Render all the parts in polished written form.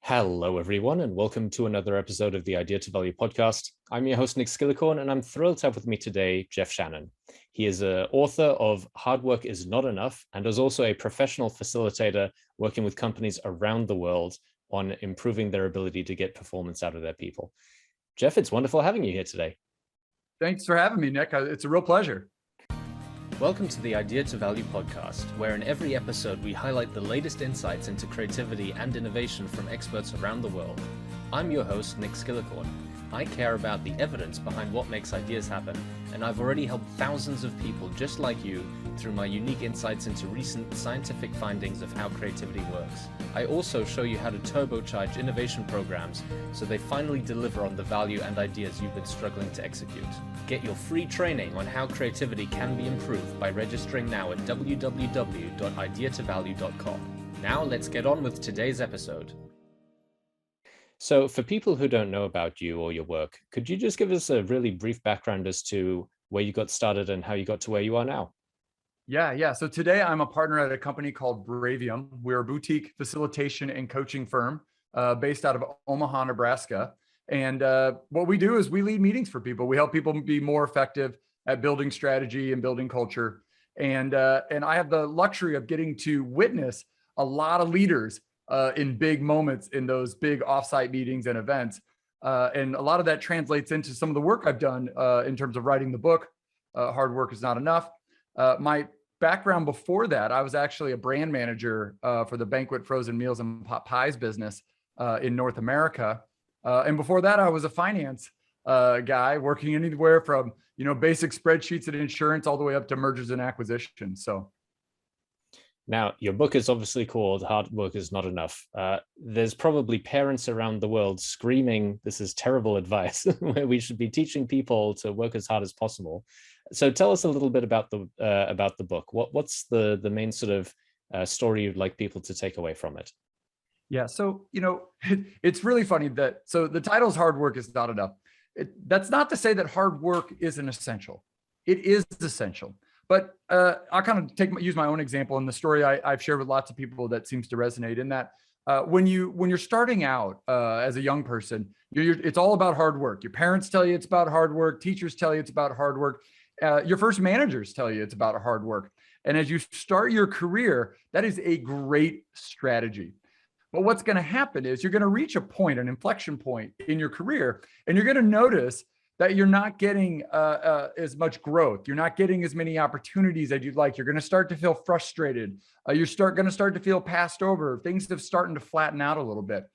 Hello, everyone, and welcome to another episode of the Idea to Value podcast. I'm your host, Nick Skillicorn, and I'm thrilled to have with me today Jeff Shannon. He is an author of Hard Work is Not Enough and is also a professional facilitator working with companies around the world on improving their ability to get performance out of their people. Jeff, it's wonderful having you here today. Thanks for having me, Nick. It's a real pleasure. Welcome to the Idea to Value podcast, where in every episode we highlight the latest insights into creativity and innovation from experts around the world. I'm your host, Nick Skillicorn. I care about the evidence behind what makes ideas happen, and I've already helped thousands of people just like you through my unique insights into recent scientific findings of how creativity works. I also show you how to turbocharge innovation programs so they finally deliver on the value and ideas you've been struggling to execute. Get your free training on how creativity can be improved by registering now at www.ideatovalue.com. Now let's get on with today's episode. So for people who don't know about you or your work, could you just give us a really brief background as to where you got started and how you got to where you are now? Yeah. So today I'm a partner at a company called Bravium. We're a boutique facilitation and coaching firm based out of Omaha, Nebraska. And what we do is we lead meetings for people. We help people be more effective at building strategy and building culture. And I have the luxury of getting to witness a lot of leaders in big moments in those big offsite meetings and events. And a lot of that translates into some of the work I've done in terms of writing the book, Hard Work is Not Enough. My background before that, I was actually a brand manager for the banquet frozen meals and pot pies business in North America. And before that, I was a finance guy working anywhere from, basic spreadsheets and insurance all the way up to mergers and acquisitions. So. Now, your book is obviously called Hard Work is Not Enough. There's probably parents around the world screaming, this is terrible advice, where we should be teaching people to work as hard as possible. So tell us a little bit about the book. What's the main sort of story you'd like people to take away from it? Yeah. So, it's really funny so the title is Hard Work is Not Enough. That's not to say that hard work isn't essential. It is essential. But I'll kind of use my own example in the story I've shared with lots of people that seems to resonate in that when you're starting out as a young person, it's all about hard work. Your parents tell you it's about hard work. Teachers tell you it's about hard work. Your first managers tell you it's about hard work. And as you start your career, that is a great strategy. But what's going to happen is you're going to reach a point, an inflection point in your career, and you're going to notice that you're not getting as much growth. You're not getting as many opportunities as you'd like. You're going to start to feel frustrated. You're going to start to feel passed over. Things have started to flatten out a little bit.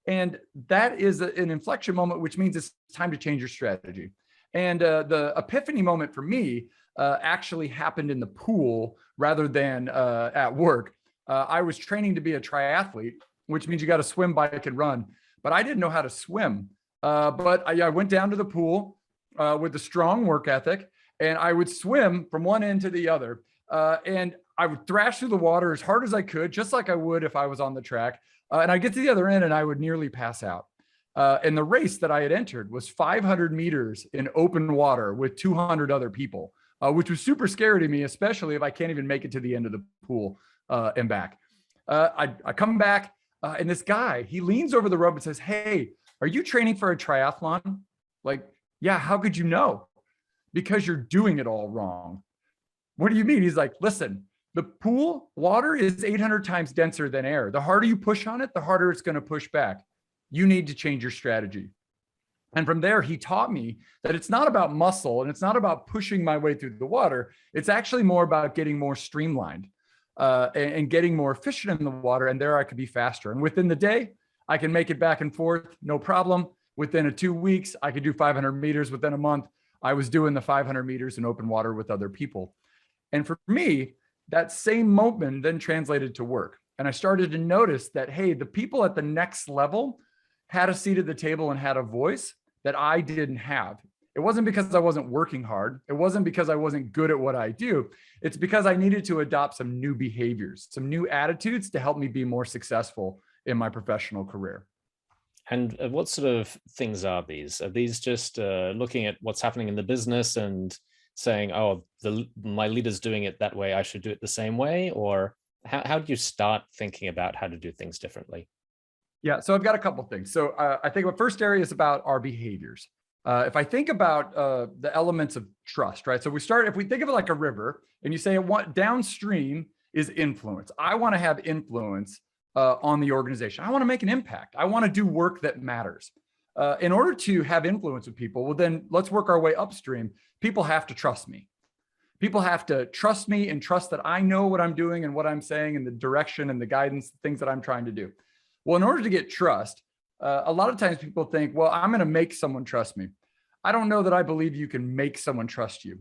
And that is an inflection moment, which means it's time to change your strategy. And the epiphany moment for me actually happened in the pool rather than at work. I was training to be a triathlete, which means you got to swim, bike, and run. But I didn't know how to swim. But I went down to the pool with a strong work ethic, and I would swim from one end to the other. And I would thrash through the water as hard as I could, just like I would if I was on the track. And I'd get to the other end and I would nearly pass out. And the race that I had entered was 500 meters in open water with 200 other people, which was super scary to me, especially if I can't even make it to the end of the pool and back. I come back and this guy, he leans over the rope and says, "Hey, are you training for a triathlon?" Like, yeah, how could you know? Because you're doing it all wrong. What do you mean? He's like, listen, the pool water is 800 times denser than air. The harder you push on it, the harder it's going to push back. You need to change your strategy. And from there, he taught me that it's not about muscle and it's not about pushing my way through the water. It's actually more about getting more streamlined and getting more efficient in the water. And there I could be faster. And within the day, I can make it back and forth, no problem. Within 2 weeks, I could do 500 meters. Within a month, I was doing the 500 meters in open water with other people. And for me, that same moment then translated to work. And I started to notice that, hey, the people at the next level had a seat at the table and had a voice that I didn't have. It wasn't because I wasn't working hard. It wasn't because I wasn't good at what I do. It's because I needed to adopt some new behaviors, some new attitudes to help me be more successful in my professional career. And what sort of things are these? Are these just looking at what's happening in the business and saying, oh, my leader's doing it that way, I should do it the same way? Or how do you start thinking about how to do things differently? Yeah, so I've got a couple things. So I think the first area is about our behaviors. If I think about the elements of trust, right? So if we think of it like a river, and you say downstream is influence. I want to have influence on the organization. I want to make an impact. I want to do work that matters. In order to have influence with people, well, then let's work our way upstream. People have to trust me. People have to trust me and trust that I know what I'm doing and what I'm saying and the direction and the guidance, things that I'm trying to do. Well, in order to get trust, a lot of times people think, well, I'm going to make someone trust me. I don't know that I believe you can make someone trust you.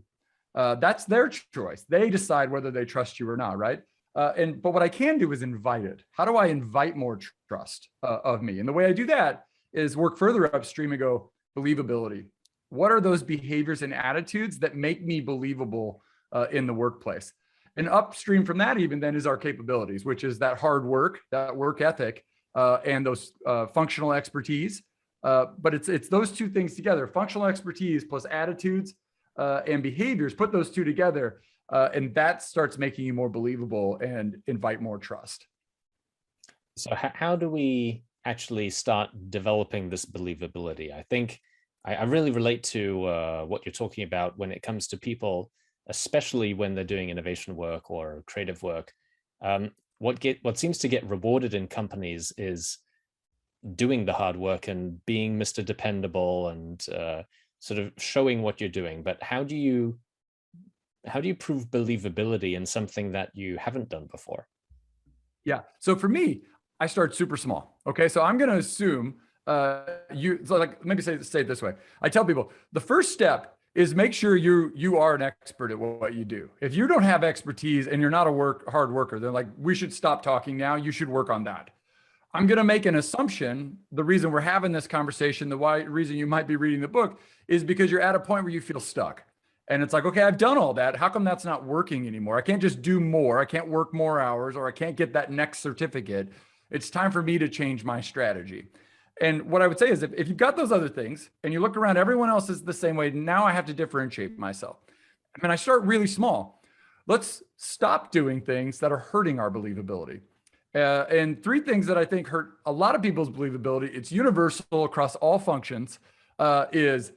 That's their choice. They decide whether they trust you or not, right? But what I can do is invite it. How do I invite more trust of me? And the way I do that is work further upstream and go, believability. What are those behaviors and attitudes that make me believable in the workplace? And upstream from that even then is our capabilities, which is that hard work, that work ethic, and those functional expertise. But it's those two things together, functional expertise plus attitudes and behaviors, put those two together, and that starts making you more believable and invite more trust. So how do we actually start developing this believability? I think I really relate to what you're talking about when it comes to people, especially when they're doing innovation work or creative work. What seems to get rewarded in companies is doing the hard work and being Mr. Dependable and sort of showing what you're doing. But how do you prove believability in something that you haven't done before? Yeah. So for me, I start super small. Okay. So I'm going to assume let me say it this way. I tell people the first step is make sure you are an expert at what you do. If you don't have expertise and you're not a hard worker, then like, we should stop talking now. You should work on that. I'm going to make an assumption. The reason we're having this conversation, reason you might be reading the book is because you're at a point where you feel stuck. And it's like, okay, I've done all that. How come that's not working anymore? I can't just do more. I can't work more hours, or I can't get that next certificate. It's time for me to change my strategy. And what I would say is if you've got those other things and you look around, everyone else is the same way. Now I have to differentiate myself. I mean, I start really small. Let's stop doing things that are hurting our believability. And three things that I think hurt a lot of people's believability, it's universal across all functions, is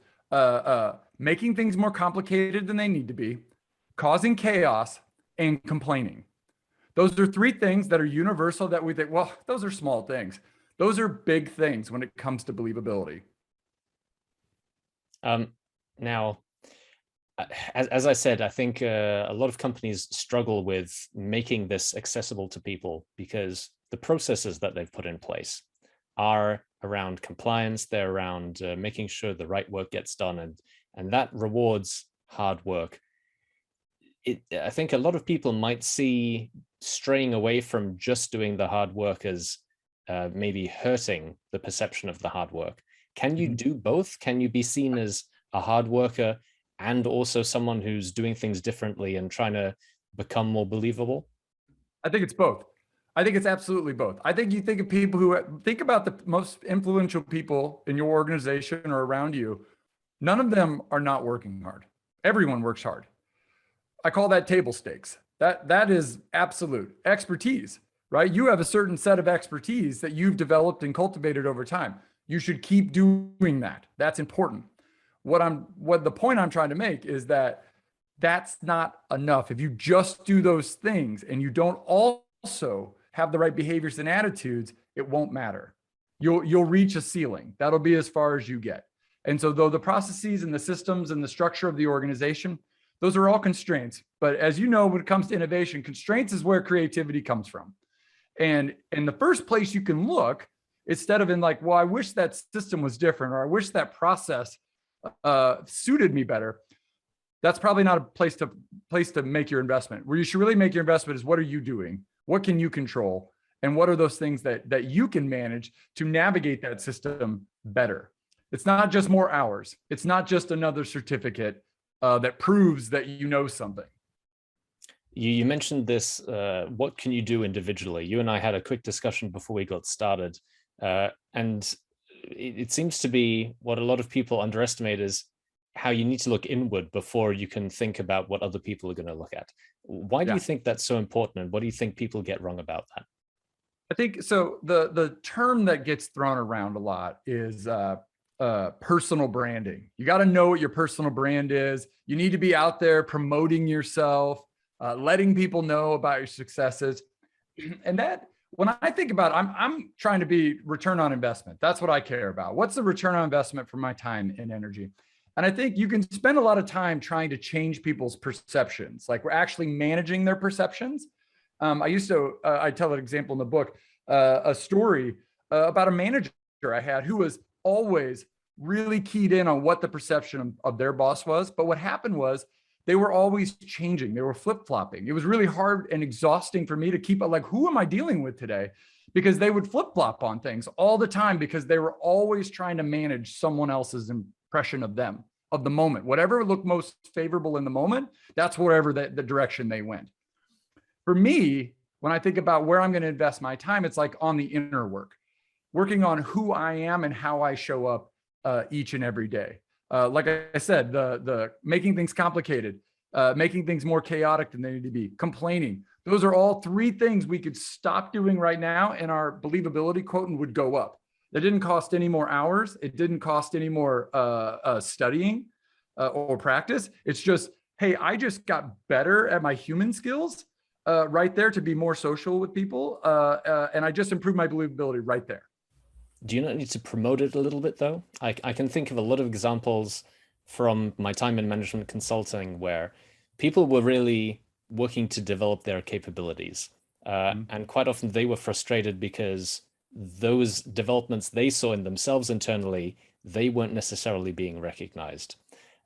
making things more complicated than they need to be, causing chaos, and complaining. Those are three things that are universal that we think, well, those are small things. Those are big things when it comes to believability. Now, as I said, I think a lot of companies struggle with making this accessible to people because the processes that they've put in place are around compliance. They're around making sure the right work gets done, and that rewards hard work. I think a lot of people might see straying away from just doing the hard work as maybe hurting the perception of the hard work. Can you do both? Can you be seen as a hard worker and also someone who's doing things differently and trying to become more believable? I think it's both. I think it's absolutely both. I think you think of people who think about the most influential people in your organization or around you. None of them are not working hard. Everyone works hard. I call that table stakes. That is absolute expertise, right? You have a certain set of expertise that you've developed and cultivated over time. You should keep doing that. That's important. What the point I'm trying to make is that that's not enough. If you just do those things and you don't also have the right behaviors and attitudes, it won't matter. You'll reach a ceiling. That'll be as far as you get. And so though the processes and the systems and the structure of the organization, those are all constraints. But as you know, when it comes to innovation, constraints is where creativity comes from. And in the first place you can look, instead of in like, well, I wish that system was different, or I wish that process suited me better. That's probably not a place to make your investment. Where you should really make your investment is, what are you doing? What can you control? And what are those things that you can manage to navigate that system better? It's not just more hours. It's not just another certificate that proves that you know something. You mentioned this, what can you do individually? You and I had a quick discussion before we got started. And it seems to be what a lot of people underestimate is how you need to look inward before you can think about what other people are going to look at. Why do you think that's so important? And what do you think people get wrong about that? I think so. The term that gets thrown around a lot is personal branding. You got to know what your personal brand is. You need to be out there promoting yourself, letting people know about your successes. And that, when I think about it, I'm trying to be return on investment. That's what I care about. What's the return on investment for my time and energy? And I think you can spend a lot of time trying to change people's perceptions. Like, we're actually managing their perceptions. I tell an example in the book, a story about a manager I had who was always really keyed in on what the perception of their boss was. But what happened was they were always changing. They were flip-flopping. It was really hard and exhausting for me to keep like, who am I dealing with today? Because they would flip-flop on things all the time because they were always trying to manage someone else's impression of them, of the moment. Whatever looked most favorable in the moment, that's wherever the direction they went. For me, when I think about where I'm going to invest my time, it's like on the inner work, working on who I am and how I show up each and every day. Like I said, the making things complicated, making things more chaotic than they need to be, complaining. Those are all three things we could stop doing right now, and our believability quotient would go up. That didn't cost any more hours. It didn't cost any more studying or practice. It's just, hey, I just got better at my human skills right there to be more social with people. And I just improved my believability right there. Do you not need to promote it a little bit though? I can think of a lot of examples from my time in management consulting where people were really working to develop their capabilities. And quite often they were frustrated because those developments they saw in themselves internally, they weren't necessarily being recognized.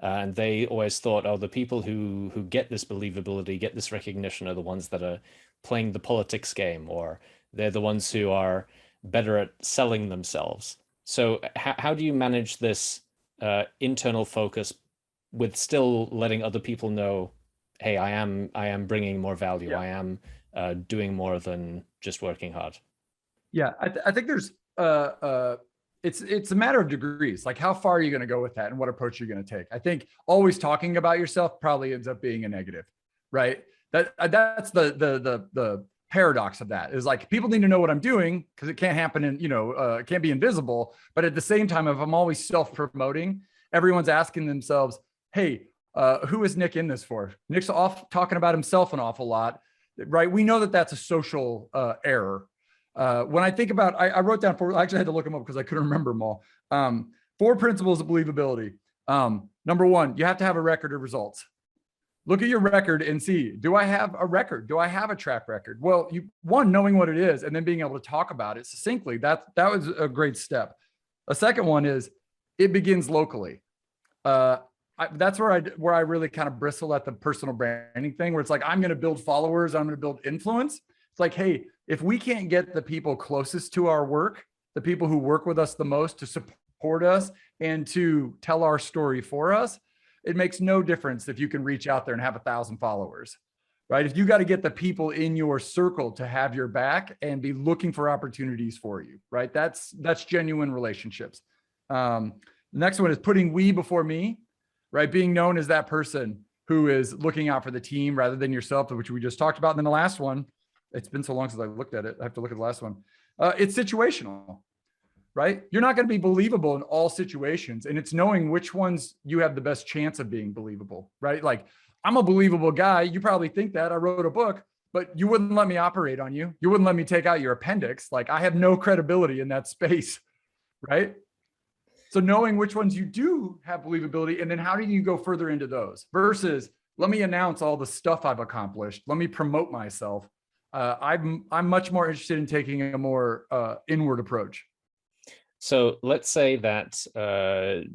And they always thought, oh, the people who get this believability, get this recognition are the ones that are playing the politics game, or they're the ones who are better at selling themselves. So how do you manage this internal focus with still letting other people know, hey, I am bringing more value. Yeah. I am doing more than just working hard. Yeah, I think there's it's a matter of degrees. Like, how far are you going to go with that, and what approach you're going to take? I think always talking about yourself probably ends up being a negative, right? That's the paradox of that, is like, people need to know what I'm doing because it can't happen in, it can't be invisible. But at the same time, if I'm always self-promoting, everyone's asking themselves, hey, who is Nick in this for? Nick's off talking about himself an awful lot, right? We know that that's a social error. When I think about, I wrote down I actually had to look them up because I couldn't remember them all. 4 principles of believability. Number 1, you have to have a record of results. Look at your record and see, do I have a record? Do I have a track record? Well, knowing what it is and then being able to talk about it succinctly, that was a great step. A second one is, it begins locally. That's where I really kind of bristle at the personal branding thing, where it's like, I'm going to build followers, I'm going to build influence. It's like, hey, if we can't get the people closest to our work, the people who work with us the most, to support us and to tell our story for us, it makes no difference if you can reach out there and have 1,000 followers, right? If you got to get the people in your circle to have your back and be looking for opportunities for you, right? That's genuine relationships. The next one is putting we before me, right? Being known as that person who is looking out for the team rather than yourself, which we just talked about. And then the last one, it's been so long since I looked at it, I have to look at the last one. It's situational, right? You're not going to be believable in all situations. And it's knowing which ones you have the best chance of being believable, right? Like, I'm a believable guy. You probably think that. I wrote a book, but you wouldn't let me operate on you. You wouldn't let me take out your appendix. Like, I have no credibility in that space, right? So knowing which ones you do have believability, and then how do you go further into those versus, let me announce all the stuff I've accomplished. Let me promote myself. I'm much more interested in taking a more inward approach. So let's say that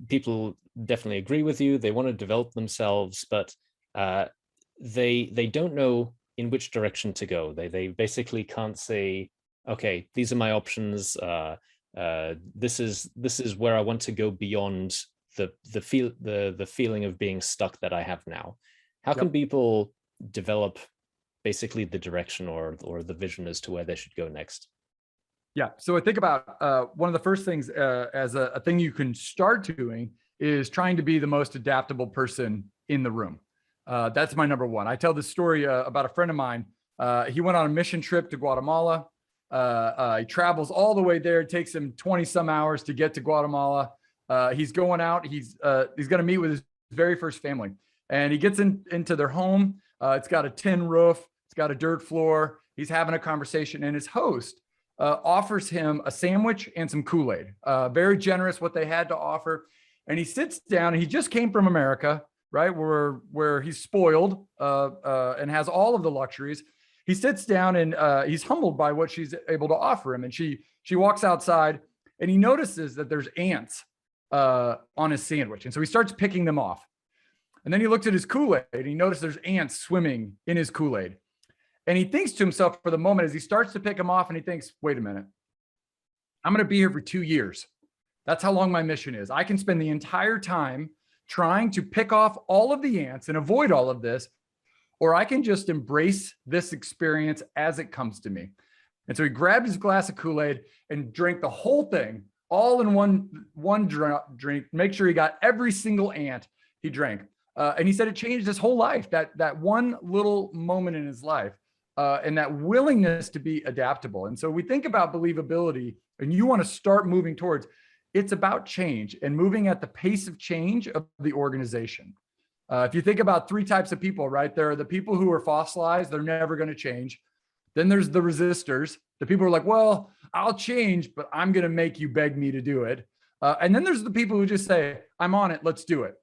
people definitely agree with you. They want to develop themselves, but they don't know in which direction to go. They basically can't say, okay, these are my options. This is where I want to go beyond the feeling of being stuck that I have now. How can people develop basically the direction or the vision as to where they should go next? Yeah. So I think about one of the first things as a thing you can start doing is trying to be the most adaptable person in the room. That's my number one. I tell this story about a friend of mine. He went on a mission trip to Guatemala. He travels all the way there. It takes him 20 some hours to get to Guatemala. He's going out. He's going to meet with his very first family, and he gets into their home. It's got a tin roof. It's got a dirt floor. He's having a conversation, and his host offers him a sandwich and some Kool-Aid. Very generous what they had to offer. And he sits down, and he just came from America, right? Where he's spoiled and has all of the luxuries. He sits down, and he's humbled by what she's able to offer him. And she walks outside, and he notices that there's ants on his sandwich. And so he starts picking them off. And then he looks at his Kool-Aid, and he notices there's ants swimming in his Kool-Aid. And he thinks to himself for the moment as he starts to pick them off, and he thinks, wait a minute, I'm going to be here for 2 years. That's how long my mission is. I can spend the entire time trying to pick off all of the ants and avoid all of this, or I can just embrace this experience as it comes to me. And so he grabbed his glass of Kool-Aid and drank the whole thing, all in one drink, make sure he got every single ant he drank. And he said it changed his whole life, that one little moment in his life. And that willingness to be adaptable. And so we think about believability, and you want to start moving towards, it's about change and moving at the pace of change of the organization. If you think about 3 types of people, right? There are the people who are fossilized, they're never going to change. Then there's the resistors, the people who are like, well, I'll change, but I'm going to make you beg me to do it. And then there's the people who just say, I'm on it, let's do it.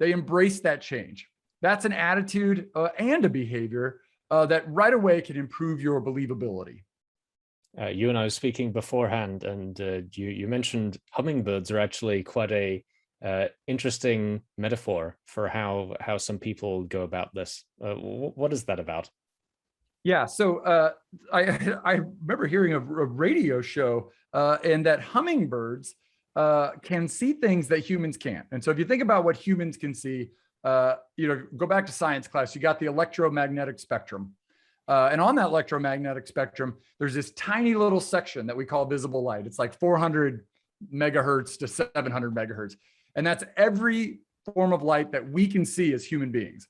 They embrace that change. That's an attitude and a behavior that right away can improve your believability. You and I were speaking beforehand, and you mentioned hummingbirds are actually quite a interesting metaphor for how some people go about this. What is that about? Yeah, so I remember hearing a radio show and that hummingbirds can see things that humans can't. And so if you think about what humans can see, go back to science class, you got the electromagnetic spectrum. And on that electromagnetic spectrum, there's this tiny little section that we call visible light. It's like 400 megahertz to 700 megahertz. And that's every form of light that we can see as human beings.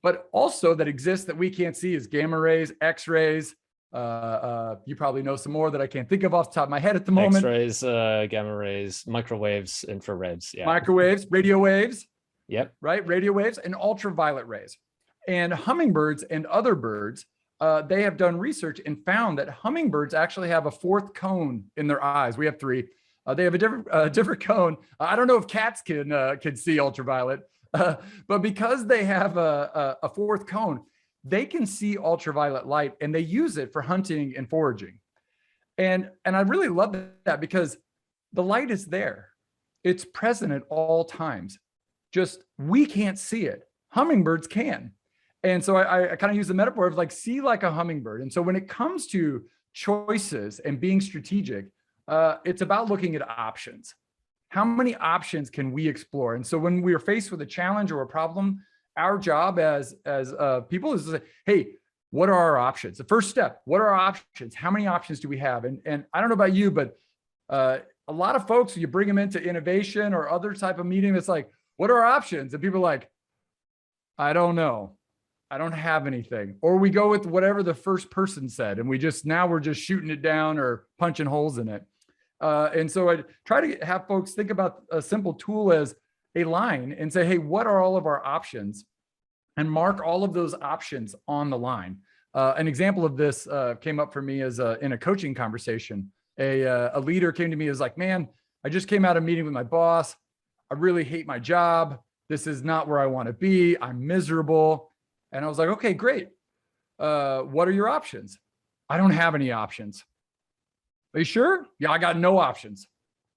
But also that exists that we can't see is gamma rays, X-rays. You probably know some more that I can't think of off the top of my head at the moment. X-rays, gamma rays, microwaves, infrareds. Yeah. Microwaves, radio waves. Yep. Right, radio waves and ultraviolet rays. And hummingbirds and other birds, they have done research and found that hummingbirds actually have a 4th cone in their eyes. We have 3. They have a different cone. I don't know if cats can see ultraviolet, but because they have a 4th cone, they can see ultraviolet light, and they use it for hunting and foraging. And I really love that because the light is there. It's present at all times. Just we can't see it. Hummingbirds can. And so I kind of use the metaphor of like, see like a hummingbird. And so when it comes to choices and being strategic, it's about looking at options. How many options can we explore? And so when we are faced with a challenge or a problem, our job as people is to say, hey, what are our options? The first step, what are our options? How many options do we have? And I don't know about you, but a lot of folks, you bring them into innovation or other type of meeting, it's like, what are our options? And people are like, I don't know. I don't have anything. Or we go with whatever the first person said, and we're just shooting it down or punching holes in it. And so I try to have folks think about a simple tool as a line and say, hey, what are all of our options? And mark all of those options on the line. An example of this came up for me as in a coaching conversation. A leader came to me and was like, man, I just came out of a meeting with my boss. I really hate my job. This is not where I want to be. I'm miserable. And I was like, okay, great. What are your options? I don't have any options. Are you sure? Yeah, I got no options.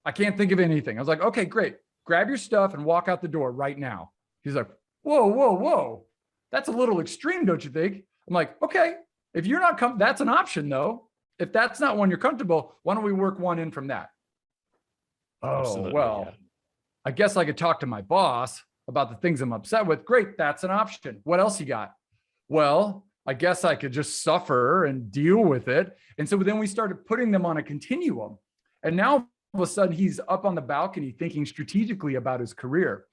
I can't think of anything. I was like, okay, great. Grab your stuff and walk out the door right now. He's like, whoa, whoa, whoa. That's a little extreme, don't you think? I'm like, okay, if you're not comfortable, that's an option though. If that's not one you're comfortable, why don't we work one in from that? Oh, absolutely, well, yeah. I guess I could talk to my boss about the things I'm upset with. Great, that's an option. What else you got? Well, I guess I could just suffer and deal with it. And so then we started putting them on a continuum. And now all of a sudden he's up on the balcony thinking strategically about his career.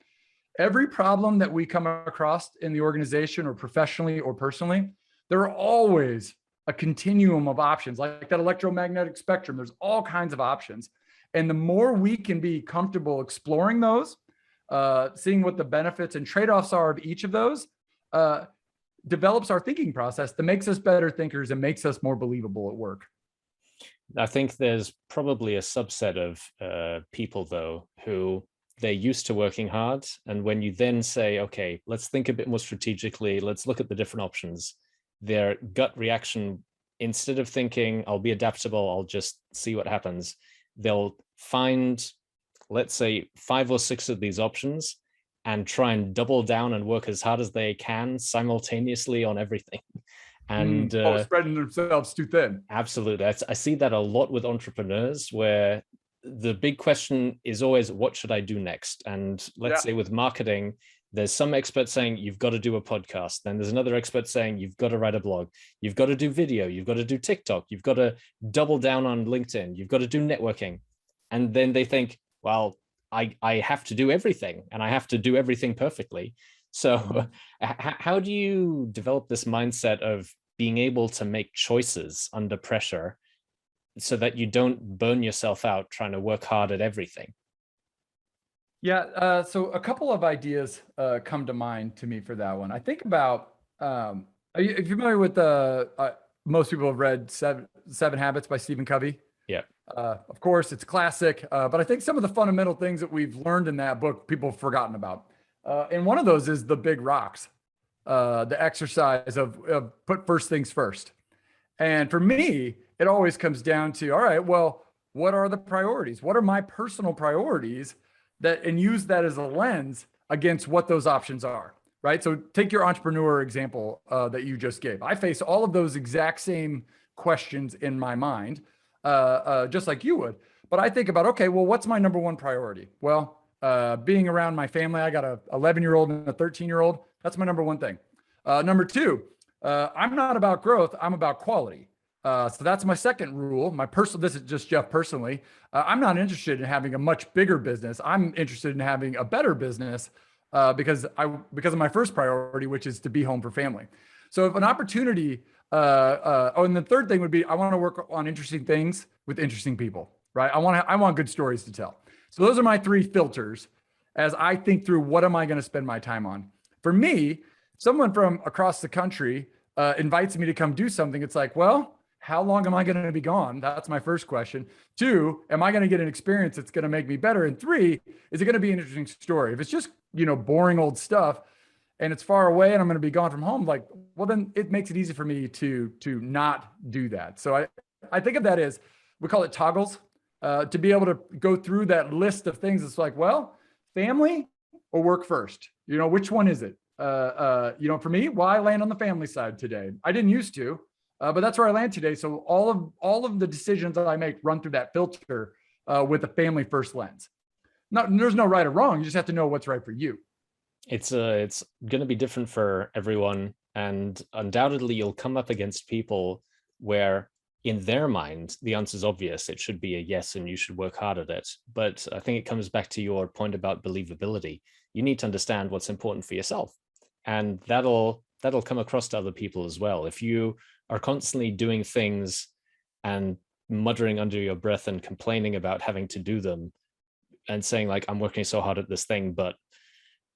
Every problem that we come across in the organization or professionally or personally, there are always a continuum of options, like that electromagnetic spectrum. There's all kinds of options. And the more we can be comfortable exploring those, seeing what the benefits and trade-offs are of each of those, develops our thinking process that makes us better thinkers and makes us more believable at work. I think there's probably a subset of people, though, who they're used to working hard. And when you then say, okay, let's think a bit more strategically, let's look at the different options, their gut reaction, instead of thinking, I'll be adaptable, I'll just see what happens, they'll find, let's say, 5 or 6 of these options and try and double down and work as hard as they can simultaneously on everything. And spreading themselves too thin. Absolutely. I see that a lot with entrepreneurs, where the big question is always, what should I do next? And let's say with marketing, there's some expert saying you've got to do a podcast. Then there's another expert saying you've got to write a blog, you've got to do video, you've got to do TikTok, you've got to double down on LinkedIn, you've got to do networking. And then they think, well, I have to do everything, and I have to do everything perfectly. So how do you develop this mindset of being able to make choices under pressure so that you don't burn yourself out trying to work hard at everything? Yeah, so a couple of ideas come to mind to me for that one. I think about, are you familiar with most people have read Seven Habits by Stephen Covey? Yeah. Of course, it's classic, but I think some of the fundamental things that we've learned in that book, people have forgotten about. And one of those is the big rocks, the exercise of put first things first. And for me, it always comes down to, all right, well, what are the priorities? What are my personal priorities and use that as a lens against what those options are, right? So take your entrepreneur example that you just gave. I face all of those exact same questions in my mind, just like you would. But I think about, okay, well, what's my number one priority? Well, being around my family, I got a 11-year-old and a 13-year-old. That's my number one thing. Number two, I'm not about growth. I'm about quality. So that's my second rule. This is just Jeff personally. I'm not interested in having a much bigger business. I'm interested in having a better business because of my first priority, which is to be home for family. So if an opportunity, and the third thing would be, I want to work on interesting things with interesting people, right? I want good stories to tell. So those are my 3 filters as I think through what am I going to spend my time on. For me, someone from across the country invites me to come do something. It's like, well, how long am I going to be gone? That's my first question. 2, am I going to get an experience that's going to make me better? And 3, is it going to be an interesting story? If it's just, boring old stuff and it's far away and I'm going to be gone from home, like, well, then it makes it easy for me to not do that. So I think of that as, we call it toggles, to be able to go through that list of things. It's like, well, family or work first, which one is it? For me, well, I land on the family side today. I didn't used to, but that's where I land today. So all of the decisions that I make run through that filter with a family first lens. There's no right or wrong. You just have to know what's right for you. It's going to be different for everyone, and undoubtedly you'll come up against people where in their mind the answer is obvious. It should be a yes, and you should work hard at it. But I think it comes back to your point about believability. You need to understand what's important for yourself, and that'll come across to other people as well. If you are constantly doing things and muttering under your breath and complaining about having to do them and saying like, I'm working so hard at this thing, but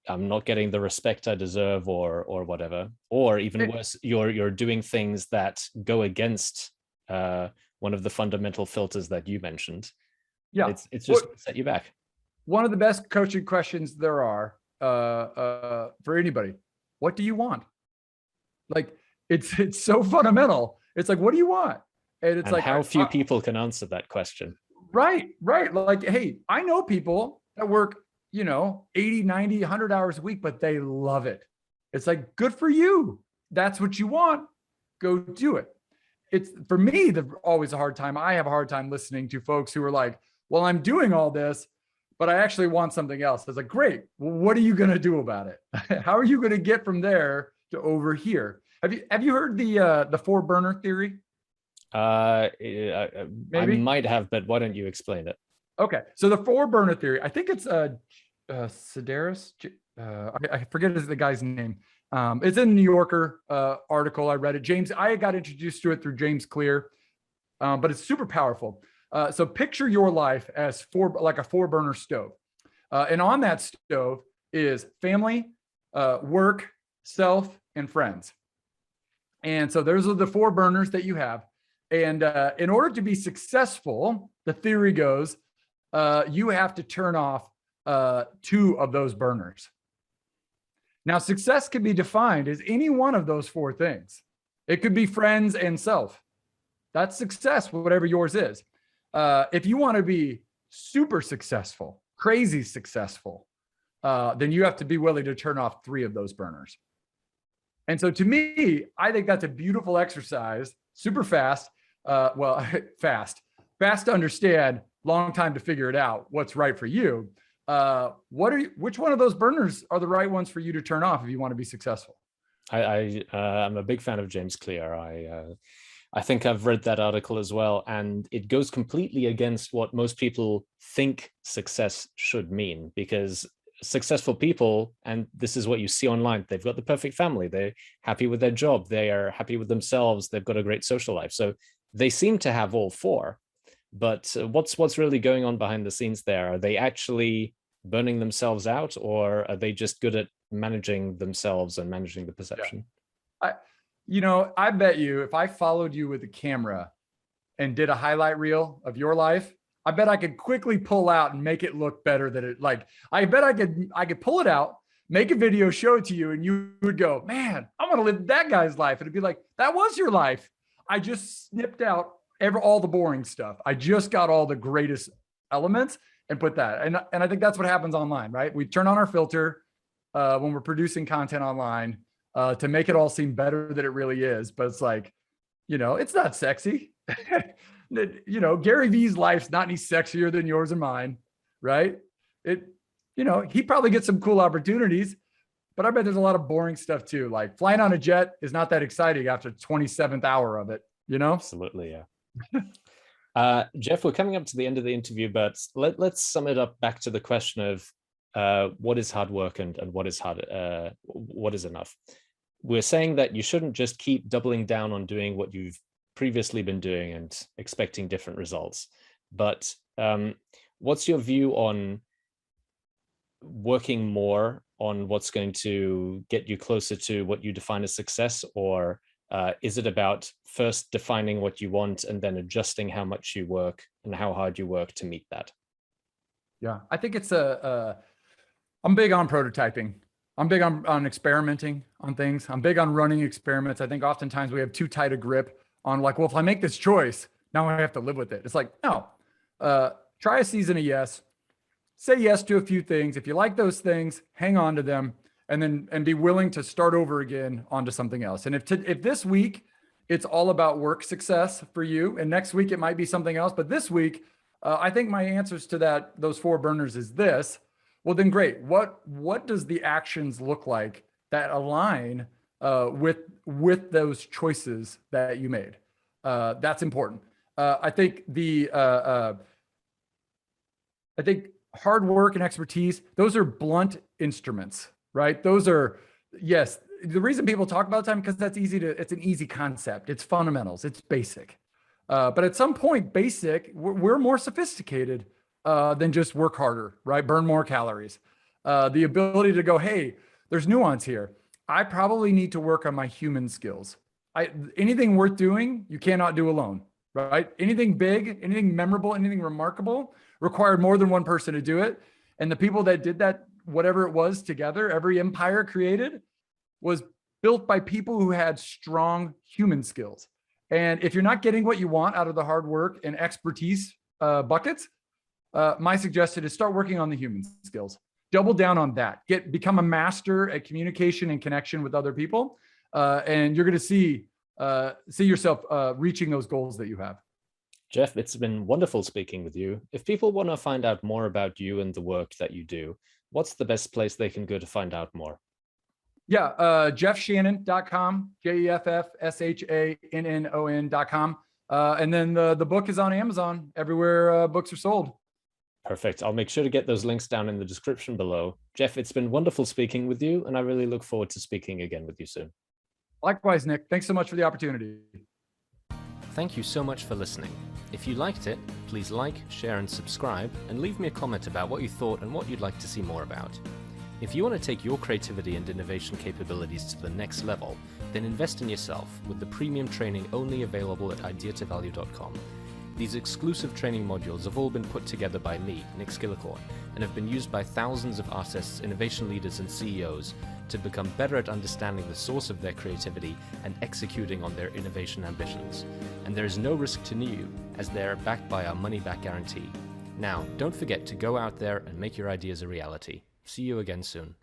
I'm not getting the respect I deserve or whatever, or even worse, you're doing things that go against one of the fundamental filters that you mentioned. Yeah, it's just going to set you back. One of the best coaching questions there are for anybody: what do you want? Like, it's so fundamental. It's like, what do you want? And it's like, how few people can answer that question. Right. Like, hey, I know people that work, 80, 90, 100 hours a week, but they love it. It's like, good for you. That's what you want. Go do it. It's, for me, always a hard time. I have a hard time listening to folks who are like, well, I'm doing all this, but I actually want something else. It's like, great. Well, what are you going to do about it? How are you going to get from there to over here? Have you heard the 4-burner theory? I might have, but why don't you explain it? Okay, so the 4-burner theory, I think it's Sedaris. I forget the guy's name. It's in the New Yorker article. I read it. I got introduced to it through James Clear, but it's super powerful. So picture your life as like a 4-burner stove. And on that stove is family, work, self, and friends. And so those are the 4 burners that you have. And in order to be successful, the theory goes, you have to turn off 2 of those burners. Now, success can be defined as any one of those 4 things. It could be friends and self. That's success, whatever yours is. If you want to be super successful, crazy successful, then you have to be willing to turn off 3 of those burners. And so to me, I think that's a beautiful exercise, super fast. Fast to understand, long time to figure it out, what's right for you. Which one of those burners are the right ones for you to turn off if you want to be successful? I'm a big fan of James Clear. I think I've read that article as well, and it goes completely against what most people think success should mean, because successful people, and this is what you see online, they've got the perfect family, they're happy with their job, they are happy with themselves, they've got a great social life. So they seem to have all 4, but what's really going on behind the scenes there? Are they actually burning themselves out, or are they just good at managing themselves and managing the perception? I bet you if I followed you with a camera and did a highlight reel of your life, I bet I could quickly pull out and make it look better than it. Like, I bet I could pull it out, make a video, show it to you, and you would go, man, I want to live that guy's life. And it'd be like, that was your life. I just snipped out all the boring stuff. I just got all the greatest elements and put that. And I think that's what happens online, right? We turn on our filter when we're producing content online to make it all seem better than it really is. But it's like, it's not sexy. Gary Vee's life's not any sexier than yours or mine, right? He probably gets some cool opportunities, but I bet there's a lot of boring stuff too. Like flying on a jet is not that exciting after the 27th hour of it, Absolutely, yeah. Jeff, we're coming up to the end of the interview, but let's sum it up back to the question of what is hard work and what is what is enough. We're saying that you shouldn't just keep doubling down on doing what you've previously been doing and expecting different results. But what's your view on working more on what's going to get you closer to what you define as success? Or is it about first defining what you want and then adjusting how much you work and how hard you work to meet that? Yeah, I think it's I'm big on prototyping. I'm big on experimenting on things. I'm big on running experiments. I think oftentimes we have too tight a grip on like, well, if I make this choice, now I have to live with it. It's like, no, try a season of yes, say yes to a few things. If you like those things, hang on to them and be willing to start over again onto something else. And if this week it's all about work success for you, and next week it might be something else, but this week, I think my answers to those 4 burners is this. Well, then great. What does the actions look like that align with those choices that you made? That's important. I think hard work and expertise, those are blunt instruments, right? Those are, yes, the reason people talk about time, because it's an easy concept. It's fundamentals, it's basic. But at some point, we're more sophisticated than just work harder, right? Burn more calories. The ability to go, hey, there's nuance here. I probably need to work on my human skills. Anything worth doing, you cannot do alone, right? Anything big, anything memorable, anything remarkable required more than one person to do it. And the people that did that, whatever it was together, every empire created was built by people who had strong human skills. And if you're not getting what you want out of the hard work and expertise buckets, my suggestion is start working on the human skills. Double down on that. Become a master at communication and connection with other people, and you're going to see yourself reaching those goals that you have. Jeff, it's been wonderful speaking with you. If people want to find out more about you and the work that you do, what's the best place they can go to find out more? Yeah, jeffshannon.com, JEFFSHANNON.com. And then the book is on Amazon, everywhere books are sold. Perfect. I'll make sure to get those links down in the description below. Jeff, it's been wonderful speaking with you, and I really look forward to speaking again with you soon. Likewise, Nick. Thanks so much for the opportunity. Thank you so much for listening. If you liked it, please like, share, and subscribe, and leave me a comment about what you thought and what you'd like to see more about. If you want to take your creativity and innovation capabilities to the next level, then invest in yourself with the premium training only available at ideatovalue.com. These exclusive training modules have all been put together by me, Nick Skillicorn, and have been used by thousands of artists, innovation leaders, and CEOs to become better at understanding the source of their creativity and executing on their innovation ambitions. And there is no risk to you, as they're backed by our money-back guarantee. Now, don't forget to go out there and make your ideas a reality. See you again soon.